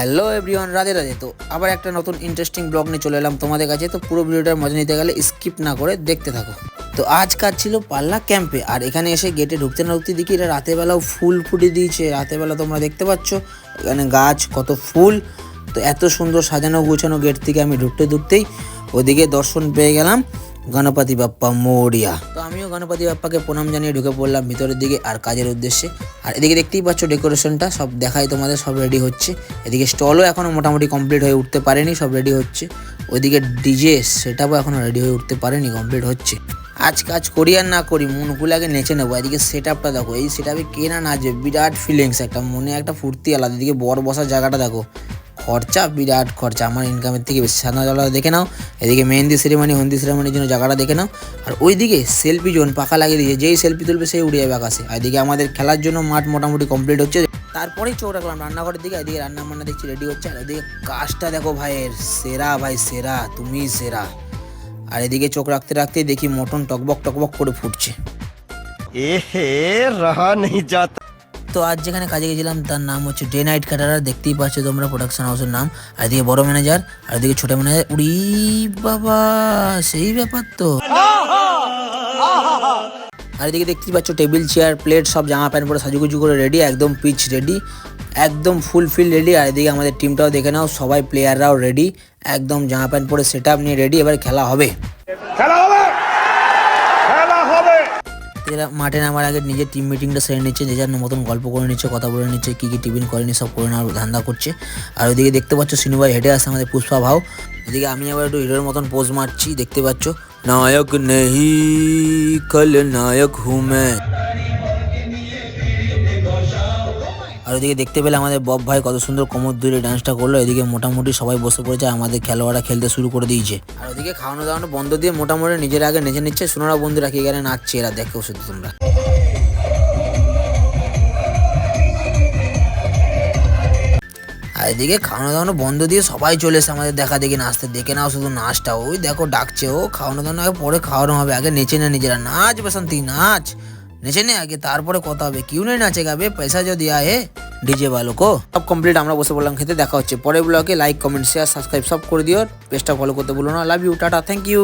Hello everyone, Radhe Radhe. তো আবার একটা নতুন ইন্টারেস্টিং ব্লগ নিয়ে চলে এলাম তোমাদের কাছে। তো পুরো ভিডিওটার মজা নিতে গেলে স্কিপ না করে দেখতে থাকো। তো আজ কাজ ছিল পাল্লা ক্যাম্পে, আর এখানে এসে গেটে ঢুকতে না ঢুকতে দেখি এরা রাতের বেলাও ফুল ফুটে দিয়েছে। রাতের বেলা তোমরা দেখতে পাচ্ছ এখানে গাছ, কত ফুল। তো এত সুন্দর সাজানো গোছানো গেট থেকে আমি ঢুকতেই ওদিকে দর্শন পেয়ে গেলাম গণপতি বাপ্পা মোরিয়া। তো আমিও গণপতি বাপ্পাকে প্রণাম জানিয়ে ঢুকে পড়লাম ভিতরের দিকে আর কাজের উদ্দেশ্যে। আর এদিকে দেখতেই পাচ্ছ ডেকোরেশনটা সব দেখাই তোমাদের, সব রেডি হচ্ছে। এদিকে স্টলও এখনও মোটামুটি কমপ্লিট হয়ে উঠতে পারেনি, সব রেডি হচ্ছে। ওইদিকে ডিজে সেটাও এখনও রেডি হয়ে উঠতে পারেনি, কমপ্লিট হচ্ছে। আজ কাজ করি আর না করি মন খুলে আগে নেচে নেবো। এদিকে সেট আপটা দেখো, এই সেট আপে কে না নাচবে, বিরাট ফিলিংস, একটা মনে একটা ফুর্তি আলাদা। এদিকে বর বসার জায়গাটা দেখো, খরচা বিরাট খরচা, আমার ইনকামের থেকে বেশি। সাদা দেখে নাও। এদিকে মেহেন্দি সেরেমনি, হলদি সেরেমনির জন্য জায়গাটা দেখে নাও। আর ওইদিকে সেলফি জোন পাখা লাগিয়ে দিয়েছে, যেই সেলফি তুলবে সেই উড়ে যাবে আকাশে। আর এদিকে আমাদের খেলার জন্য মাঠ মোটামুটি কমপ্লিট হচ্ছে। তারপরেই চোখ রাখলাম রান্নাঘরের দিকে। এদিকে রান্না বান্না দেখছি রেডি হচ্ছে। আর এদিকে কাজটা দেখো ভাইয়ের, সেরা ভাই সেরা, তুমিই সেরা। আর এদিকে চোখ রাখতে রাখতেই দেখি মটন টকবক টকবক করে ফুটছে। रहा नहीं जाता। তো আজ যেখানে কাজে গেছিলাম তার নাম হচ্ছে ডে নাইট ক্যাটারার, দেখতেই পাচ্ছ তোমরা প্রোডাকশন হাউসের নাম। আর এদিকে বড় ম্যানেজার, আর এদিকে ছোট ম্যানেজার। উড়ি বাবা, সেই ব্যাপার তো। আর এদিকে দেখতেই পাচ্ছ টেবিল চেয়ার প্লেট সব জামা প্যান্ট পরে সাজুগুজু করে রেডি, একদম পিচ রেডি, একদম ফুলফিল রেডি। আর এদিকে আমাদের টিমটাও দেখে নাও, সবাই প্লেয়াররাও রেডি, একদম জামা প্যান্ট পরে সেট আপ নিয়ে রেডি। এবার খেলা হবে। এরা মাঠে নামার আগে নিজের টিম মিটিংটা সেরে নিচ্ছে, যে যার মতন গল্প করে নিচ্ছে, কথা বলে নিচ্ছে, কী কী টিফিন করেনি সব করে নেওয়ার ধান্দা করছে। আর ওইদিকে দেখতে পাচ্ছ সিনু ভাই হেঁটে আসছে, আমাদের পুষ্পা ভাও। এদিকে আমি আবার একটু হিরোর মতন পোজ মারছি, দেখতে পাচ্ছ। নায়ক নেহি কল নায়ক হুমে। আর ওইদিকে দেখতে পেলে আমাদের বব ভাই কত সুন্দর কোমর ধরে ডান্সটা করলো। এদিকে মোটামুটি সবাই বসে পড়েছে, আমাদের খেলোয়াড়রা খেলতে শুরু করে দিয়েছে। আর ওদিকে খাওয়ানো দাওয়ানো বন্ধ দিয়ে মোটামুটি নিজের আগে নেচে নিচ্ছে। সোনারা বন্ধুরা কি এখানে নাচছে, এরা দেখো শুধু তোমরা। আর এদিকে খাওয়ানো দাওয়ানো বন্ধ দিয়ে সবাই চলে এসে আমাদের দেখা দেখি নাচতে, দেখে নাও শুধু নাচটা। ওই দেখো ডাকছে, ও খাওয়ানো দাওয়ানো আগে পরে খাওয়ানো হবে, আগে নেচে না নিজেরা। নাচ বসন্তি নাচ, নেচে নে আগে, তারপরে কথা হবে। কিউ নেই নাচে গাবে, পয়সা जो दिया है ডিজে वालों को। সব কমপ্লিট, আমরা বসে পড়লাম খেতে। দেখা হচ্ছে পরের ব্লগে। লাইক কমেন্ট শেয়ার সাবস্ক্রাইব সব করে দিও, পেজটা ফলো করতে ভুলো না। Love you, tata, thank you.